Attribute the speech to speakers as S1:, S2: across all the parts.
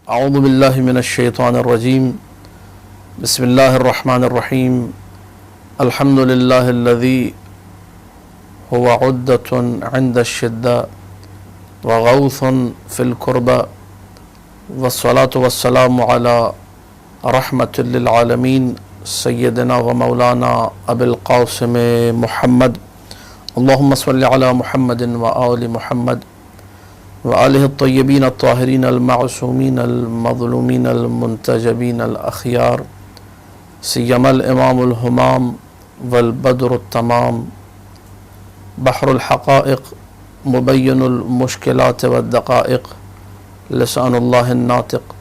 S1: اعوذ باللہ من الشیطان الرجیم بسم اللہ الرحمن الرحیم الحمد للہ الذی هو عدۃ عند الشدہ وغوث فی الکربہ والصلاة والسلام علی رحمۃ للعالمین سیدنا و مولانا ابی القاسم محمد اللہم صلی علی محمد و آل محمد وآلہ الطیبین الطاہرین المعصومین المظلومین المنتجبین الاخیار سیما الامام الہمام والبدر التمام بحر الحقائق مبین المشکلات والدقائق لسان اللہ الناطق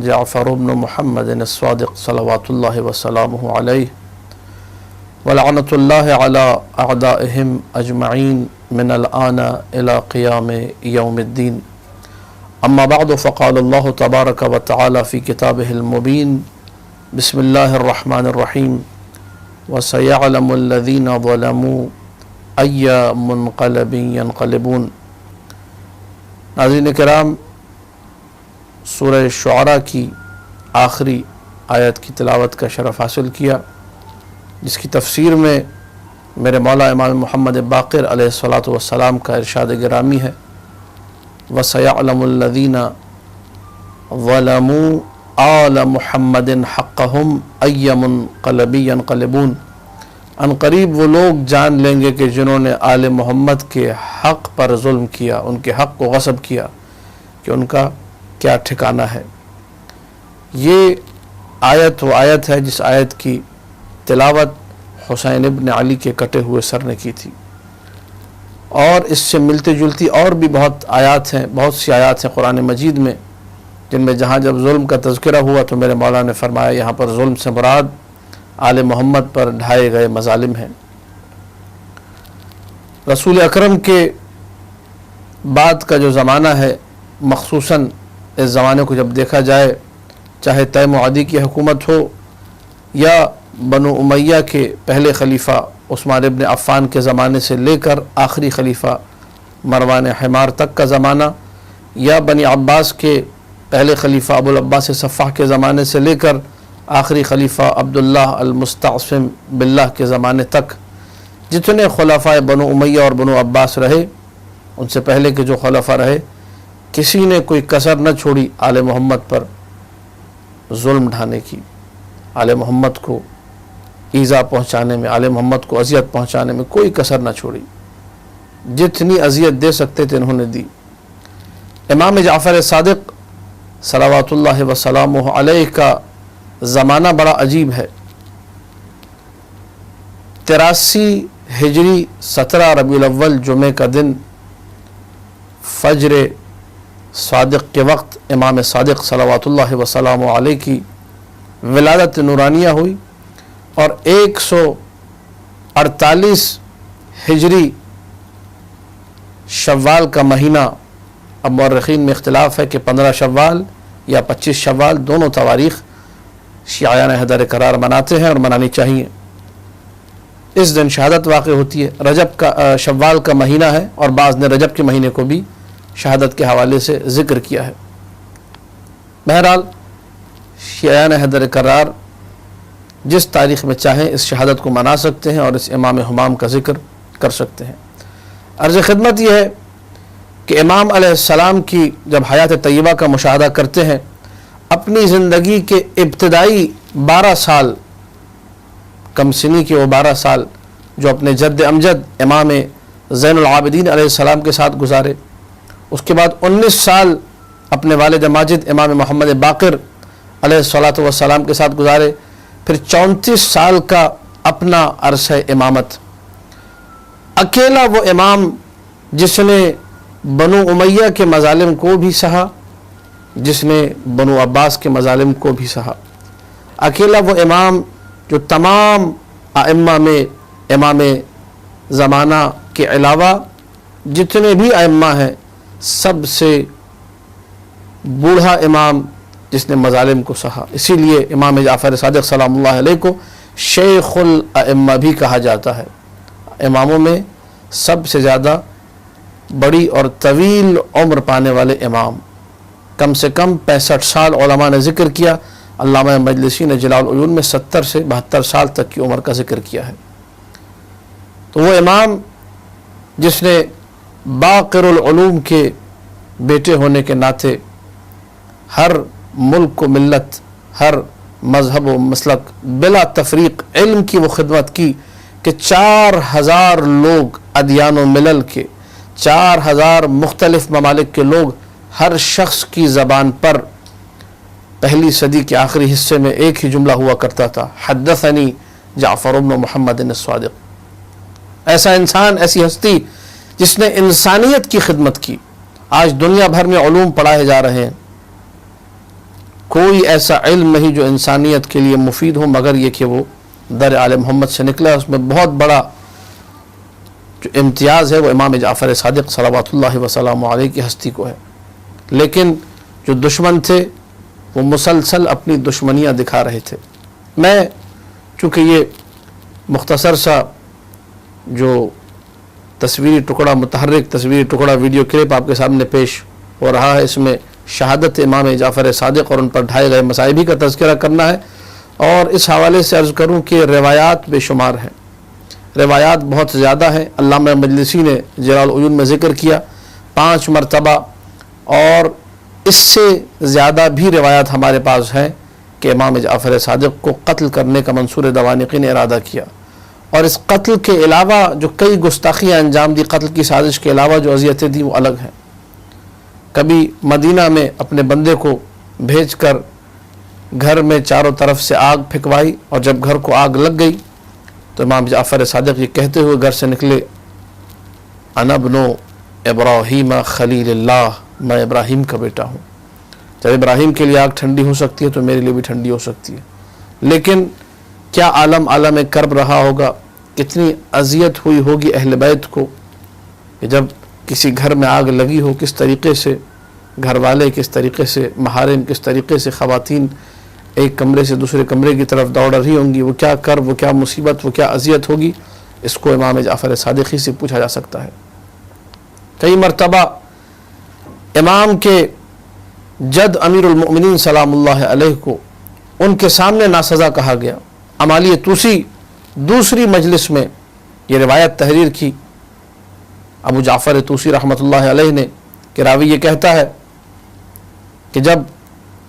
S1: جعفر بن محمد الصادق صلوات اللہ وسلامہ علیہ ولعنۃ اللہ علی اعدائہم اجمعین من الآن الى قیام یوم الدین اما بعد فقال اللہ تبارک و تعالی فی کتابہ المبین بسم اللہ الرحمن الرحیم وسیعلم الذین ظلموا ای منقلب ینقلبون۔ ناظرین کرام، سورہ شعراء کی آخری آیت کی تلاوت کا شرف حاصل کیا، جس کی تفسیر میں میرے مولا امام محمد باقر علیہ الصلاۃ والسلام کا ارشاد گرامی ہے وَسَيَعْلَمُ الَّذِينَ ظَلَمُوا آلَ مُحَمَّدٍ حَقَّهُمْ أَيَّ مُنْقَلَبٍ يَنْقَلِبُونَ۔ ان قریب وہ لوگ جان لیں گے کہ جنہوں نے آل محمد کے حق پر ظلم کیا، ان کے حق کو غصب کیا، کہ ان کا کیا ٹھکانہ ہے۔ یہ آیت وہ آیت ہے جس آیت کی تلاوت حسین ابن علی کے کٹے ہوئے سر نے کی تھی، اور اس سے ملتی جلتی اور بھی بہت آیات ہیں، بہت سی آیات ہیں قرآن مجید میں، جن میں جہاں جب ظلم کا تذکرہ ہوا تو میرے مولا نے فرمایا یہاں پر ظلم سے مراد آل محمد پر ڈھائے گئے مظالم ہیں۔ رسول اکرم کے بعد کا جو زمانہ ہے، مخصوصاً اس زمانے کو جب دیکھا جائے، چاہے تیم و عدی کی حکومت ہو یا بنو امیہ کے پہلے خلیفہ عثمان ابن عفان کے زمانے سے لے کر آخری خلیفہ مروان حمار تک کا زمانہ، یا بنی عباس کے پہلے خلیفہ ابو العباس صفاح کے زمانے سے لے کر آخری خلیفہ عبداللہ المستعصم باللہ کے زمانے تک، جتنے خلفاء بنو امیہ اور بنو عباس رہے، ان سے پہلے کے جو خلفاء رہے، کسی نے کوئی کسر نہ چھوڑی آل محمد پر ظلم ڈھانے کی، آل محمد کو ایذا پہنچانے میں، آل محمد کو اذیت پہنچانے میں کوئی کسر نہ چھوڑی، جتنی اذیت دے سکتے تھے انہوں نے دی۔ امام جعفر صادق صلوات اللہ وسلامہ علیہ کا زمانہ بڑا عجیب ہے۔ 83 ہجری 17 ربیع الاول جمعہ کا دن فجر صادق کے وقت امام صادق صلوات اللہ وسلامہ علیہ کی ولادت نورانیہ ہوئی، اور 148 ہجری شوال کا مہینہ، اب مورخین میں اختلاف ہے کہ 15 شوال یا 25 شوال، دونوں تواریخ شیعیان حیدر قرار مناتے ہیں اور منانی چاہیے۔ اس دن شہادت واقع ہوتی ہے۔ رجب کا شوال کا مہینہ ہے، اور بعض نے رجب کے مہینے کو بھی شہادت کے حوالے سے ذکر کیا ہے۔ بہرحال شیعیان حیدر قرار جس تاریخ میں چاہیں اس شہادت کو منا سکتے ہیں اور اس امام ہمام کا ذکر کر سکتے ہیں۔ عرض خدمت یہ ہے کہ امام علیہ السلام کی جب حیات طیبہ کا مشاہدہ کرتے ہیں، اپنی زندگی کے ابتدائی 12 سال، کم سنی کے وہ 12 سال جو اپنے جد امجد امام زین العابدین علیہ السلام کے ساتھ گزارے، اس کے بعد 19 سال اپنے والد ماجد امام محمد باقر علیہ الصلاۃ والسلام کے ساتھ گزارے، پھر 34 سال کا اپنا عرصہ امامت۔ اکیلا وہ امام جس نے بنو امیہ کے مظالم کو بھی سہا، جس نے بنو عباس کے مظالم کو بھی سہا، اکیلا وہ امام جو تمام ائمہ میں امام زمانہ کے علاوہ جتنے بھی ائمہ ہیں سب سے بوڑھا امام جس نے مظالم کو سہا۔ اسی لیے امام جعفر صادق سلام اللہ علیہ کو شیخ الائمہ بھی کہا جاتا ہے، اماموں میں سب سے زیادہ بڑی اور طویل عمر پانے والے امام، کم سے کم 65 سال علماء نے ذکر کیا. علامہ مجلسی نے جلال العیون میں 70 سے 72 سال تک کی عمر کا ذکر کیا ہے. تو وہ امام جس نے باقر العلوم کے بیٹے ہونے کے ناطے ہر ملک و ملت، ہر مذہب و مسلک بلا تفریق علم کی وہ خدمت کی کہ 4000 لوگ ادیان و ملل کے، 4000 مختلف ممالک کے لوگ، ہر شخص کی زبان پر پہلی صدی کے آخری حصے میں ایک ہی جملہ ہوا کرتا تھا، حدثنی جعفر بن محمد الصادق. ایسا انسان، ایسی ہستی جس نے انسانیت کی خدمت کی. آج دنیا بھر میں علوم پڑھائے جا رہے ہیں، کوئی ایسا علم نہیں جو انسانیت کے لیے مفید ہو مگر یہ کہ وہ در آل محمد سے نکلا. اس میں بہت بڑا جو امتیاز ہے وہ امام جعفر صادق صلوات اللہ وسلام علیہ کی ہستی کو ہے. لیکن جو دشمن تھے وہ مسلسل اپنی دشمنیاں دکھا رہے تھے. میں چونکہ یہ مختصر سا جو تصویری ٹکڑا، متحرک تصویری ٹکڑا ویڈیو کلپ آپ کے سامنے پیش ہو رہا ہے، اس میں شہادت امام جعفر صادق اور ان پر ڈھائے گئے مصائب کا تذکرہ کرنا ہے. اور اس حوالے سے عرض کروں کہ روایات بے شمار ہیں، روایات بہت زیادہ ہیں. علامہ مجلسی نے جلال العیون میں ذکر کیا 5 مرتبہ، اور اس سے زیادہ بھی روایات ہمارے پاس ہیں کہ امام جعفر صادق کو قتل کرنے کا منصور دوانقی نے ارادہ کیا. اور اس قتل کے علاوہ جو کئی گستاخیاں انجام دی، قتل کی سازش کے علاوہ جو اذیتیں دی وہ الگ ہیں. کبھی مدینہ میں اپنے بندے کو بھیج کر گھر میں چاروں طرف سے آگ پھینکوائی، اور جب گھر کو آگ لگ گئی تو امام جعفر صادق یہ کہتے ہوئے گھر سے نکلے، انا ابن ابراہیم خلیل اللہ، میں ابراہیم کا بیٹا ہوں. جب ابراہیم کے لیے آگ ٹھنڈی ہو سکتی ہے تو میرے لیے بھی ٹھنڈی ہو سکتی ہے. لیکن کیا عالم کرب رہا ہوگا، کتنی اذیت ہوئی ہوگی اہل بیت کو کہ جب کسی گھر میں آگ لگی ہو، کس طریقے سے گھر والے، کس طریقے سے محارم، کس طریقے سے خواتین ایک کمرے سے دوسرے کمرے کی طرف دوڑ رہی ہوں گی. وہ کیا کرب، وہ کیا مصیبت، وہ کیا اذیت ہوگی، اس کو امام جعفر صادق ہی سے پوچھا جا سکتا ہے. کئی مرتبہ امام کے جد امیر المؤمنین سلام اللہ علیہ کو ان کے سامنے ناسزا کہا گیا. امالی توسی دوسری مجلس میں یہ روایت تحریر کی ابو جعفر توسی رحمۃ اللہ علیہ نے کہ راوی یہ کہتا ہے کہ جب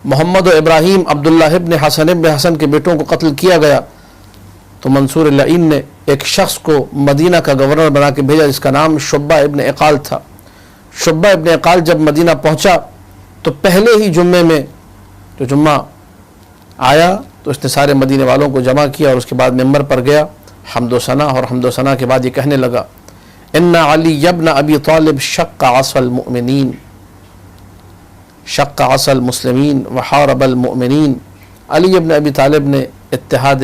S1: محمد و ابراہیم عبداللہ ابن حسن کے بیٹوں کو قتل کیا گیا تو منصور اللعین نے ایک شخص کو مدینہ کا گورنر بنا کے بھیجا جس کا نام شعبہ ابن اقال تھا. شعبہ ابن اقال جب مدینہ پہنچا تو پہلے ہی جمعے میں جو جمعہ آیا تو اس نے سارے مدینے والوں کو جمع کیا اور اس کے بعد ممبر پر گیا حمد و ثنا، اور حمد و ثنا کے بعد یہ کہنے لگا، ان علی ابن ابی طالب شق عصا المؤمنین، شق عصا المسلمین وحارب المؤمنین. علی ابن ابی طالب نے اتحاد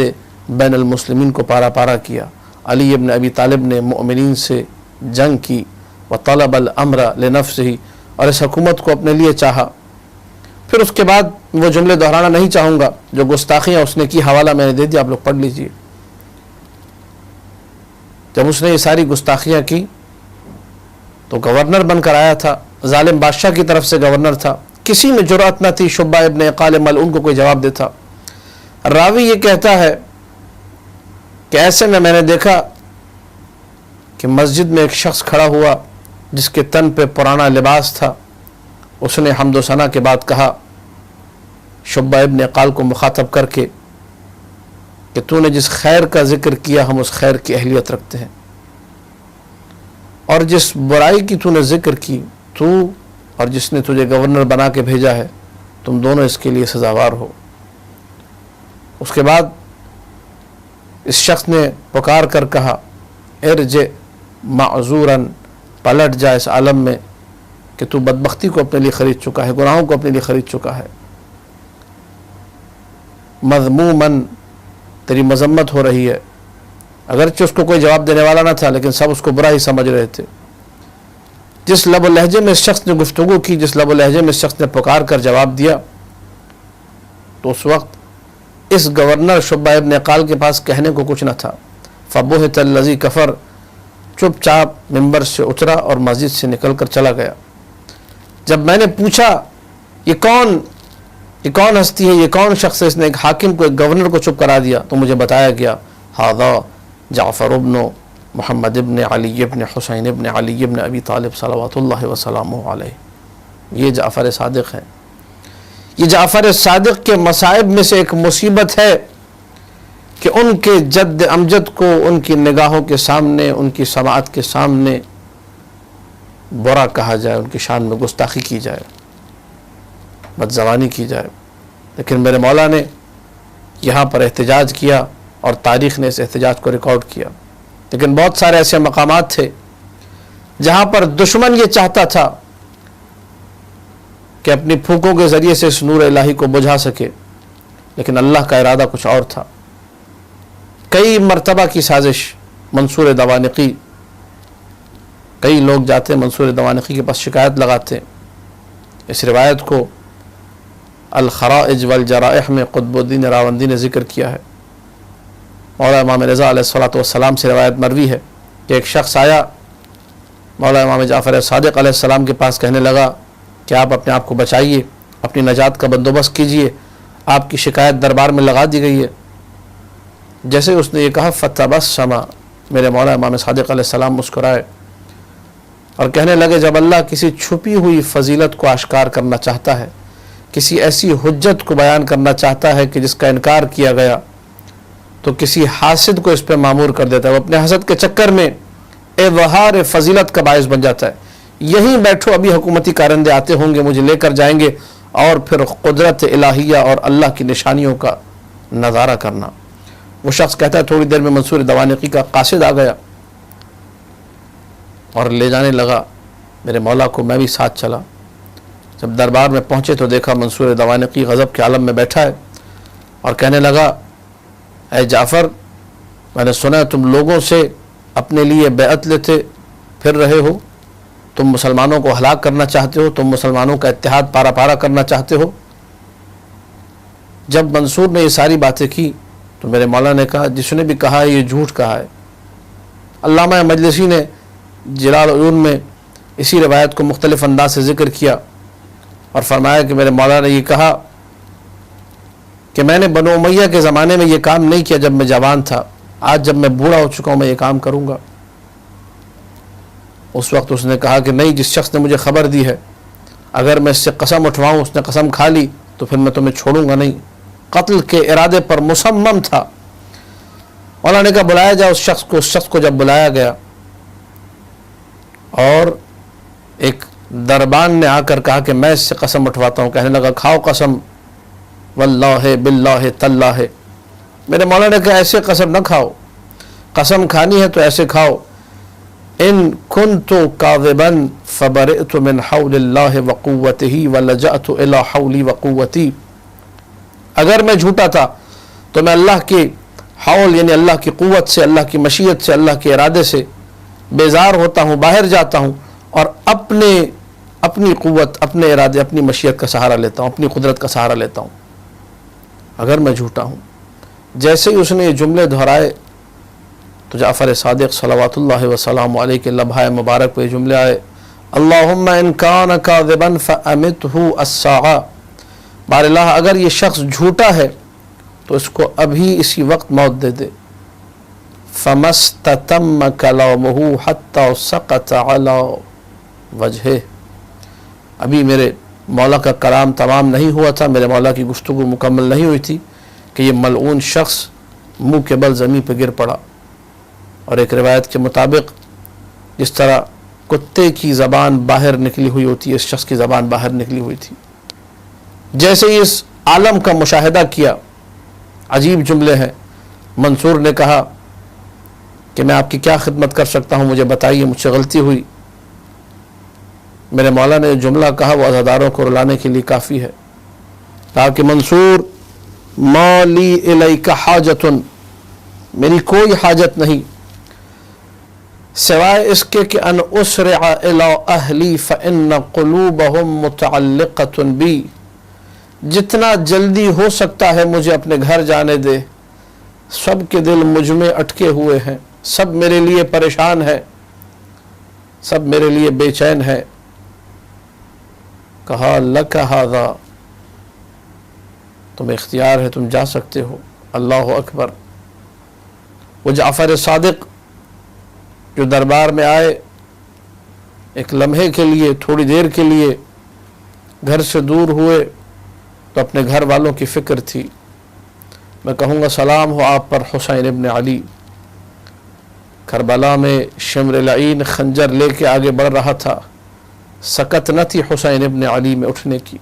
S1: بین المسلمین کو پارا پارا کیا. علی ابن ابی طالب نے مؤمنین سے جنگ کی، وطلب الامر لنفسہ، اور اس حکومت کو اپنے لیے چاہا. پھر اس کے بعد وہ جملے دہرانا نہیں چاہوں گا، جو گستاخیاں اس نے کی حوالہ میں نے دے دیا، آپ لوگ پڑھ لیجئے. جب اس نے یہ ساری گستاخیاں کی تو گورنر بن کر آیا تھا، ظالم بادشاہ کی طرف سے گورنر تھا، کسی میں جرأت نہ تھی شعبہ ابن اقال ملعون کو کوئی جواب دیتا. راوی یہ کہتا ہے کہ ایسے میں نے دیکھا کہ مسجد میں ایک شخص کھڑا ہوا جس کے تن پہ پرانا لباس تھا. اس نے حمد و ثنا کے بعد کہا شعبہ ابن اقال کو مخاطب کر کے کہ تو نے جس خیر کا ذکر کیا ہم اس خیر کی اہلیت رکھتے ہیں، اور جس برائی کی تو نے ذکر کی، تو اور جس نے تجھے گورنر بنا کے بھیجا ہے، تم دونوں اس کے لیے سزاوار ہو. اس کے بعد اس شخص نے پکار کر کہا ارجع معذوراً، پلٹ جا اس عالم میں کہ تو بدبختی کو اپنے لیے خرید چکا ہے، گناہوں کو اپنے لیے خرید چکا ہے. مذموماً، تیری مذمت ہو رہی ہے. اگرچہ اس کو کوئی جواب دینے والا نہ تھا لیکن سب اس کو برا ہی سمجھ رہے تھے. جس لب و لہجے میں اس شخص نے گفتگو کی، جس لب و لہجے میں اس شخص نے پکار کر جواب دیا، تو اس وقت اس گورنر شعبہ ابن اقال کے پاس کہنے کو کچھ نہ تھا. فبہت الذی کفر، چپ چاپ ممبر سے اترا اور مسجد سے نکل کر چلا گیا. جب میں نے پوچھا یہ کون ہستی ہے, یہ کون شخص ہے, اس نے ایک حاکم کو, ایک گورنر کو چپ کرا دیا. تو مجھے بتایا گیا ھذا جعفر ابن محمد ابن علی ابن حسین ابن علی ابن ابی طالب صلوات اللہ وسلامہ علیہ, یہ جعفر صادق ہے. یہ جعفر صادق کے مصائب میں سے ایک مصیبت ہے کہ ان کے جد امجد کو ان کی نگاہوں کے سامنے, ان کی سماعت کے سامنے برا کہا جائے, ان کی شان میں گستاخی کی جائے, بدزبانی کی جائے. لیکن میرے مولا نے یہاں پر احتجاج کیا اور تاریخ نے اس احتجاج کو ریکارڈ کیا. لیکن بہت سارے ایسے مقامات تھے جہاں پر دشمن یہ چاہتا تھا کہ اپنی پھونکوں کے ذریعے سے اس نور الہی کو بجھا سکے, لیکن اللہ کا ارادہ کچھ اور تھا. کئی مرتبہ کی سازش منصور دوانقی, کئی لوگ جاتے منصور دوانقی کے پاس شکایت لگاتے. اس روایت کو الخرائج والجرائح میں قطب الدین راوندی نے ذکر کیا ہے. مولا امام رضا علیہ الصلوۃ والسلام سے روایت مروی ہے کہ ایک شخص آیا مولا امام جعفر صادق علیہ السلام کے پاس, کہنے لگا کہ آپ اپنے آپ کو بچائیے, اپنی نجات کا بندوبست کیجئے, آپ کی شکایت دربار میں لگا دی گئی ہے. جیسے اس نے یہ کہا فتبسم, میرے مولا امام صادق علیہ السلام مسکرائے اور کہنے لگے جب اللہ کسی چھپی ہوئی فضیلت کو آشکار کرنا چاہتا ہے, کسی ایسی حجت کو بیان کرنا چاہتا ہے کہ جس کا انکار کیا گیا, تو کسی حاسد کو اس پہ معمور کر دیتا ہے. وہ اپنے حسد کے چکر میں اظہار فضیلت کا باعث بن جاتا ہے. یہیں بیٹھو, ابھی حکومتی کارندے آتے ہوں گے, مجھے لے کر جائیں گے, اور پھر قدرت الہیہ اور اللہ کی نشانیوں کا نظارہ کرنا. وہ شخص کہتا ہے تھوڑی دیر میں منصور دوانقی کا قاصد آ گیا اور لے جانے لگا. میرے مولا کو میں بھی ساتھ چلا. جب دربار میں پہنچے تو دیکھا منصور دوانقی غضب کے عالم میں بیٹھا ہے اور کہنے لگا اے جعفر, میں نے سنا تم لوگوں سے اپنے لیے بیعت لیتے پھر رہے ہو, تم مسلمانوں کو ہلاک کرنا چاہتے ہو, تم مسلمانوں کا اتحاد پارا پارا کرنا چاہتے ہو. جب منصور نے یہ ساری باتیں کی تو میرے مولا نے کہا جس نے بھی کہا ہے یہ جھوٹ کہا ہے. علامہ مجلسی نے جلال العیون میں اسی روایت کو مختلف انداز سے ذکر کیا اور فرمایا کہ میرے مولا نے یہ کہا کہ میں نے بنو امیہ کے زمانے میں یہ کام نہیں کیا جب میں جوان تھا, آج جب میں بوڑھا ہو چکا ہوں میں یہ کام کروں گا. اس وقت اس نے کہا کہ نہیں, جس شخص نے مجھے خبر دی ہے اگر میں اس سے قسم اٹھواؤں, اس نے قسم کھا لی تو پھر میں تمہیں چھوڑوں گا نہیں. قتل کے ارادے پر مصمم تھا. مولا نے کہا بلایا جائے اس شخص کو. اس شخص کو جب بلایا گیا اور ایک دربان نے آ کر کہا کہ میں اس سے قسم اٹھواتا ہوں, کہنے لگا کھاؤ قسم, واللہ باللہ تاللہ. میرے مولا نے کہا ایسے قسم نہ کھاؤ, قسم کھانی ہے تو ایسے کھاؤ. ان کنت کاذبا فبرئت من حول اللہ وقوتہ ولجأت الی حولی وقوتی. اگر میں جھوٹا تھا تو میں اللہ کی حول یعنی اللہ کی قوت سے, اللہ کی مشیت سے, اللہ کے ارادے سے بیزار ہوتا ہوں, باہر جاتا ہوں اور اپنی قوت, اپنے ارادے, اپنی مشیت کا سہارا لیتا ہوں, اپنی قدرت کا سہارا لیتا ہوں اگر میں جھوٹا ہوں. جیسے ہی اس نے یہ جملے دہرائے تو جعفر صادق صلوات اللہ وسلام علیہ کے لبھائے مبارک پہ یہ جملے آئے اللہم ان کان کاذبا فامتہ الساعہ. بار اللہ اگر یہ شخص جھوٹا ہے تو اس کو ابھی اسی وقت موت دے دے. فمستتم کلامہ حتی سقط علی وجہہ. ابھی میرے مولا کا کلام تمام نہیں ہوا تھا, میرے مولا کی گفتگو مکمل نہیں ہوئی تھی کہ یہ ملعون شخص منہ کے بل زمین پہ گر پڑا. اور ایک روایت کے مطابق جس طرح کتے کی زبان باہر نکلی ہوئی ہوتی ہے, اس شخص کی زبان باہر نکلی ہوئی تھی. جیسے ہی اس عالم کا مشاہدہ کیا, عجیب جملے ہیں. منصور نے کہا کہ میں آپ کی کیا خدمت کر سکتا ہوں, مجھے بتائیے, مجھ سے غلطی ہوئی. میرے مولا نے جملہ کہا وہ عزاداروں کو رلانے کے لیے کافی ہے. کہا کہ منصور ما لی الیک حاجت, میری کوئی حاجت نہیں سوائے اس کے کہ ان اسرع الی اہلی فان قلوبہم متعلقۃ بی. جتنا جلدی ہو سکتا ہے مجھے اپنے گھر جانے دے, سب کے دل مجھ میں اٹکے ہوئے ہیں, سب میرے لیے پریشان ہے, سب میرے لیے بے چین ہے. کہا لک ھذا، تمہیں اختیار ہے، تم جا سکتے ہو۔ اللہ اکبر۔ وہ جعفر صادق جو دربار میں آئے، ایک لمحے کے لیے، تھوڑی دیر کے لیے گھر سے دور ہوئے تو اپنے گھر والوں کی فکر تھی۔ میں کہوں گا سلام ہو آپ پر حسین ابن علی۔ کربلا میں شمر لعین خنجر لے کے آگے بڑھ رہا تھا، سکت نہ تھی حسین ابن علی میں اٹھنے کی،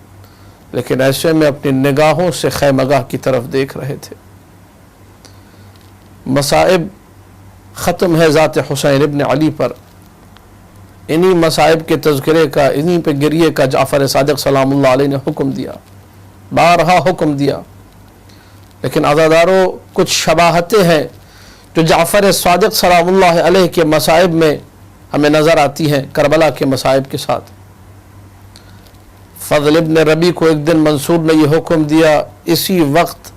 S1: لیکن ایسے میں اپنی نگاہوں سے خیمگاہ کی طرف دیکھ رہے تھے۔ مصائب ختم ہے ذات حسین ابن علی پر، انہی مصائب کے تذکرے کا، انہی پہ گریے کا جعفر صادق سلام اللہ علیہ نے حکم دیا، بارہا حکم دیا۔ لیکن عزادارو، کچھ شباہتیں ہیں جو جعفر صادق سلام اللہ علیہ کے مصائب میں ہمیں نظر آتی ہیں کربلا کے مصائب کے ساتھ۔ فضل ابن ربی کو ایک دن منصور نے یہ حکم دیا، اسی وقت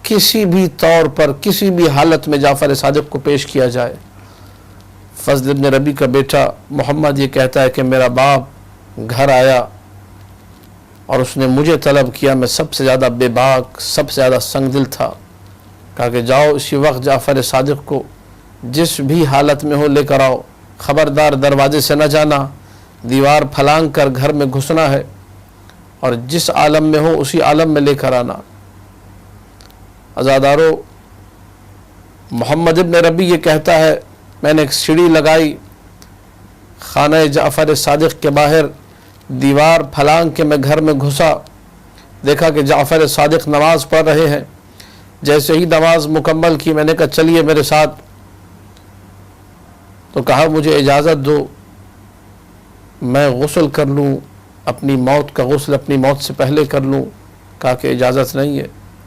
S1: کسی بھی طور پر، کسی بھی حالت میں جعفر صادق کو پیش کیا جائے۔ فضل ابن ربی کا بیٹا محمد یہ کہتا ہے کہ میرا باپ گھر آیا اور اس نے مجھے طلب کیا، میں سب سے زیادہ بے باک، سب سے زیادہ سنگ دل تھا۔ کہا کہ جاؤ اسی وقت جعفر صادق کو جس بھی حالت میں ہو لے کر آؤ، خبردار دروازے سے نہ جانا، دیوار پھلانگ کر گھر میں گھسنا ہے، اور جس عالم میں ہو اسی عالم میں لے کر آنا۔ عزادارو، محمد ابن ربی یہ کہتا ہے میں نے ایک سیڑھی لگائی خانہ جعفر صادق کے باہر، دیوار پھلانگ کے میں گھر میں گھسا، دیکھا کہ جعفر صادق نماز پڑھ رہے ہیں۔ جیسے ہی نماز مکمل کی میں نے کہا چلیے میرے ساتھ، تو کہا مجھے اجازت دو میں غسل کر لوں، اپنی موت کا غسل اپنی موت سے پہلے کر لوں۔ کہا کہ اجازت نہیں ہے۔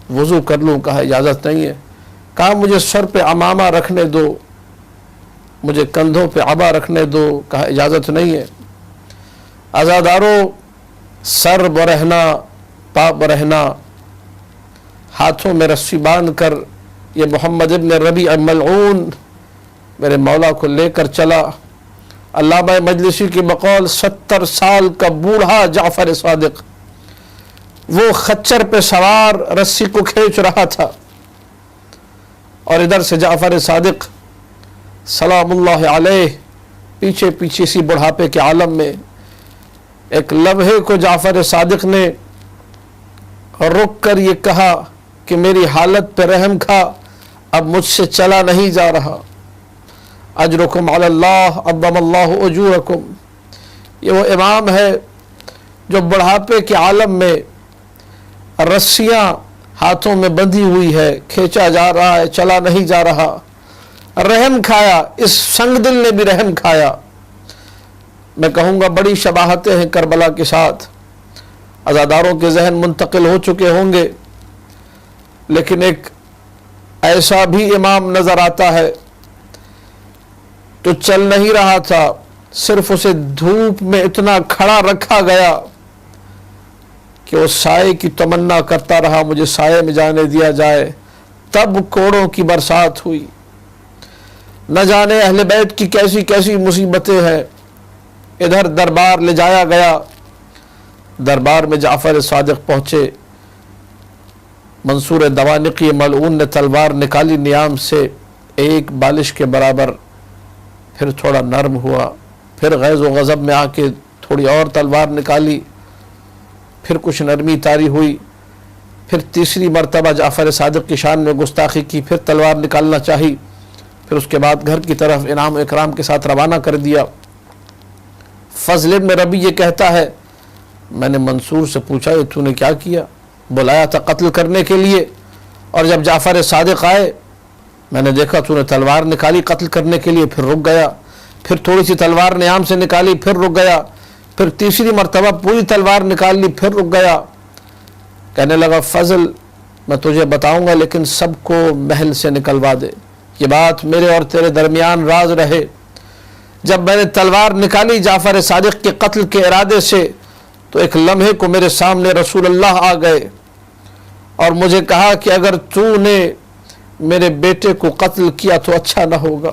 S1: وضو کر لوں، کہا اجازت نہیں ہے۔ کہا مجھے سر پہ عمامہ رکھنے دو، مجھے کندھوں پہ عبا رکھنے دو، کہا اجازت نہیں ہے۔ عزادارو، سر برہنا، پا برہنا، ہاتھوں میں رسی باندھ کر یہ محمد ابن ربیع ملعون میرے مولا کو لے کر چلا۔ علامہ مجلسی کی بقول 70 سال کا بوڑھا جعفر صادق وہ خچر پہ سوار رسی کو کھینچ رہا تھا، اور ادھر سے جعفر صادق سلام اللہ علیہ پیچھے پیچھے اسی بڑھاپے کے عالم میں۔ ایک لمحے کو جعفر صادق نے رک کر یہ کہا کہ میری حالت پہ رحم کھا، اب مجھ سے چلا نہیں جا رہا۔ اجرکم علی اللہ عظم اللہ اجورکم۔ یہ وہ امام ہے جو بڑھاپے کے عالم میں رسیاں ہاتھوں میں بندھی ہوئی ہے، کھینچا جا رہا ہے، چلا نہیں جا رہا، رحم کھایا، اس سنگ دل نے بھی رحم کھایا۔ میں کہوں گا بڑی شباہتیں ہیں کربلا کے ساتھ، عزاداروں کے ذہن منتقل ہو چکے ہوں گے، لیکن ایک ایسا بھی امام نظر آتا ہے تو چل نہیں رہا تھا، صرف اسے دھوپ میں اتنا کھڑا رکھا گیا کہ وہ سائے کی تمنا کرتا رہا، مجھے سائے میں جانے دیا جائے۔ تب کوڑوں کی برسات ہوئی۔ نہ جانے اہل بیت کی کیسی کیسی مصیبتیں ہیں۔ ادھر دربار لے جایا گیا، دربار میں جعفر صادق پہنچے، منصور دوانقی ملعون نے تلوار نکالی نیام سے، ایک بالش کے برابر، پھر تھوڑا نرم ہوا، پھر غیظ و غضب میں آ کے تھوڑی اور تلوار نکالی، پھر کچھ نرمی طاری ہوئی، پھر تیسری مرتبہ جعفر صادق کی شان میں گستاخی کی، پھر تلوار نکالنا چاہی، پھر اس کے بعد گھر کی طرف انعام و اکرام کے ساتھ روانہ کر دیا۔ فضل ابن ربیع یہ کہتا ہے میں نے منصور سے پوچھا یہ تو نے کیا کیا؟ بلایا تھا قتل کرنے کے لیے، اور جب جعفر صادق آئے میں نے دیکھا تو نے تلوار نکالی قتل کرنے کے لیے، پھر رک گیا، پھر تھوڑی سی تلوار نیام سے نکالی، پھر رک گیا، پھر تیسری مرتبہ پوری تلوار نکال لی، پھر رک گیا۔ کہنے لگا فضل میں تجھے بتاؤں گا لیکن سب کو محل سے نکلوا دے، یہ بات میرے اور تیرے درمیان راز رہے۔ جب میں نے تلوار نکالی جعفر صادق کے قتل کے ارادے سے تو ایک لمحے کو میرے سامنے رسول اللہ آ گئے اور مجھے کہا کہ اگر تو نے میرے بیٹے کو قتل کیا تو اچھا نہ ہوگا۔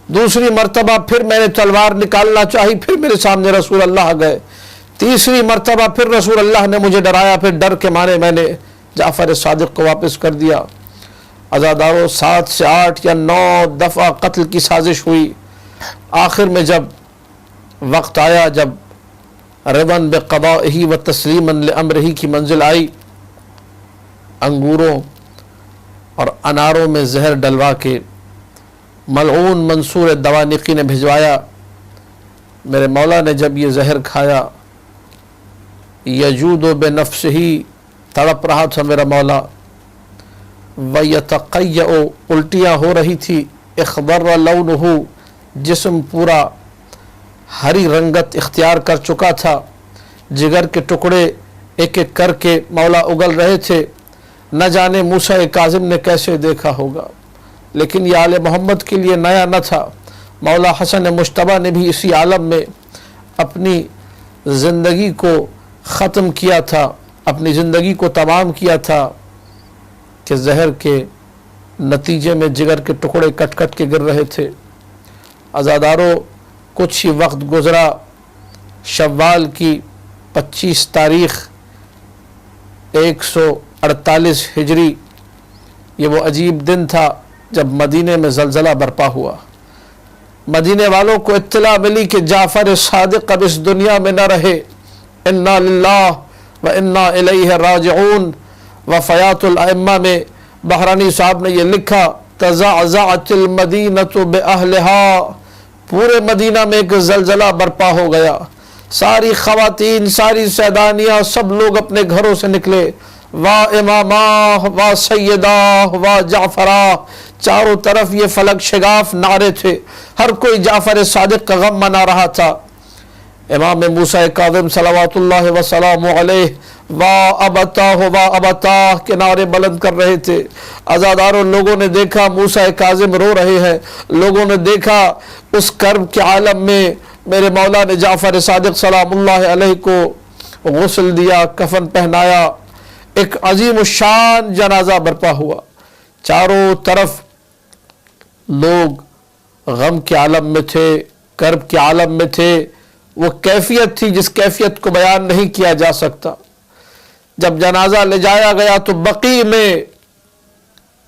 S1: دوسری مرتبہ پھر میں نے تلوار نکالنا چاہی، پھر میرے سامنے رسول اللہ آ گئے، تیسری مرتبہ پھر رسول اللہ نے مجھے ڈرایا، پھر ڈر کے مارے میں نے جعفر صادق کو واپس کر دیا۔ عزاداروں 7 سے 8 یا 9 دفعہ قتل کی سازش ہوئی۔ آخر میں جب وقت آیا، جب رضا بقضائہ و تسلیما لامرہ کی منزل آئی، انگوروں اور اناروں میں زہر ڈلوا کے ملعون منصور دوانقی نے بھجوایا۔ میرے مولا نے جب یہ زہر کھایا، یجود بنفسہ، تڑپ رہا تھا میرا مولا، ویتقیع، الٹیاں ہو رہی تھی، اخضر لونہ، جسم پورا ہری رنگت اختیار کر چکا تھا، جگر کے ٹکڑے ایک ایک کر کے مولا اگل رہے تھے۔ نہ جانے موسیٰ کاظم نے کیسے دیکھا ہوگا، لیکن یہ آل محمد کے لیے نیا نہ تھا۔ مولا حسن مجتبیٰ نے بھی اسی عالم میں اپنی زندگی کو ختم کیا تھا، اپنی زندگی کو تمام کیا تھا کہ زہر کے نتیجے میں جگر کے ٹکڑے کٹ کٹ کے گر رہے تھے۔ عزاداروں، کچھ ہی وقت گزرا، شوال کی 25 تاریخ 148 ہجری، یہ وہ عجیب دن تھا جب مدینے میں زلزلہ برپا ہوا۔ مدینے والوں کو اطلاع ملی کہ جعفر صادق اب اس دنیا میں نہ رہے۔ انا للہ و انا الیہ راجعون۔ وفیات الائمہ میں بحرانی صاحب نے یہ لکھا، تزعزعت المدینۃ باہلہا، پورے مدینہ میں ایک زلزلہ برپا ہو گیا۔ ساری خواتین، ساری سیدانیاں، سب لوگ اپنے گھروں سے نکلے، وا امامہ وا سیدہ وا جعفرہ، چاروں طرف یہ فلک شگاف نعرے تھے، ہر کوئی جعفر صادق کا غم منا رہا تھا۔ امام موسیٰ کاظم صلوات اللہ وسلام علیہ وا ابتاہ کے نعرے بلند کر رہے تھے۔ عزاداروں، لوگوں نے دیکھا موسیٰ کاظم رو رہے ہیں، لوگوں نے دیکھا اس کرب کے عالم میں میرے مولا نے جعفر صادق سلام اللہ علیہ کو غسل دیا، کفن پہنایا، ایک عظیم الشان جنازہ برپا ہوا۔ چاروں طرف لوگ غم کے عالم میں تھے، کرب کے عالم میں تھے۔ وہ کیفیت تھی جس کیفیت کو بیان نہیں کیا جا سکتا۔ جب جنازہ لے جایا گیا تو بقیع میں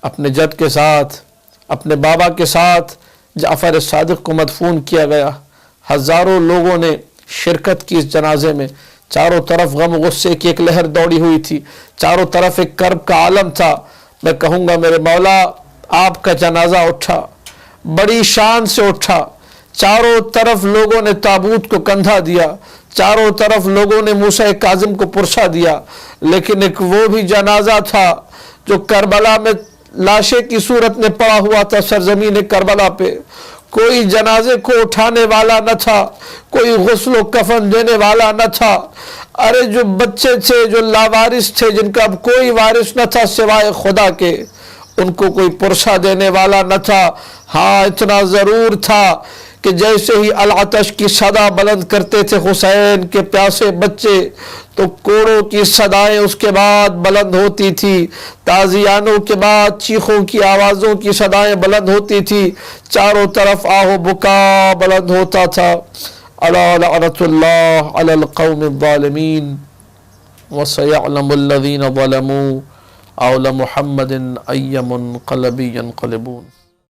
S1: اپنے جد کے ساتھ، اپنے بابا کے ساتھ جعفر صادق کو مدفون کیا گیا۔ ہزاروں لوگوں نے شرکت کی اس جنازے میں، چاروں طرف غم غصے کی ایک لہر دوڑی ہوئی تھی، چاروں طرف ایک کرب کا عالم تھا۔ میں کہوں گا میرے مولا، آپ کا جنازہ اٹھا، بڑی شان سے اٹھا، چاروں طرف لوگوں نے تابوت کو کندھا دیا، چاروں طرف لوگوں نے موسیٰ کاظم کو پرسا دیا، لیکن ایک وہ بھی جنازہ تھا جو کربلا میں لاشے کی صورت میں پڑا ہوا تھا سرزمین کربلا پہ۔ کوئی جنازے کو اٹھانے والا نہ تھا، کوئی غسل و کفن دینے والا نہ تھا۔ ارے جو بچے تھے، جو لاوارث تھے، جن کا اب کوئی وارث نہ تھا سوائے خدا کے، ان کو کوئی پرسا دینے والا نہ تھا۔ ہاں، اتنا ضرور تھا کہ جیسے ہی العطش کی صدا بلند کرتے تھے حسین کے پیاسے بچے، تو کوڑوں کی صدائیں اس کے بعد بلند ہوتی تھی، تازیانوں کے بعد چیخوں کی آوازوں کی صدائیں بلند ہوتی تھی، چاروں طرف آہ و بکا بلند ہوتا تھا۔ الا لعنۃ اللہ علی القوم الظالمین وسیعلم الذین ظلموا آل محمد ای منقلب ینقلبون۔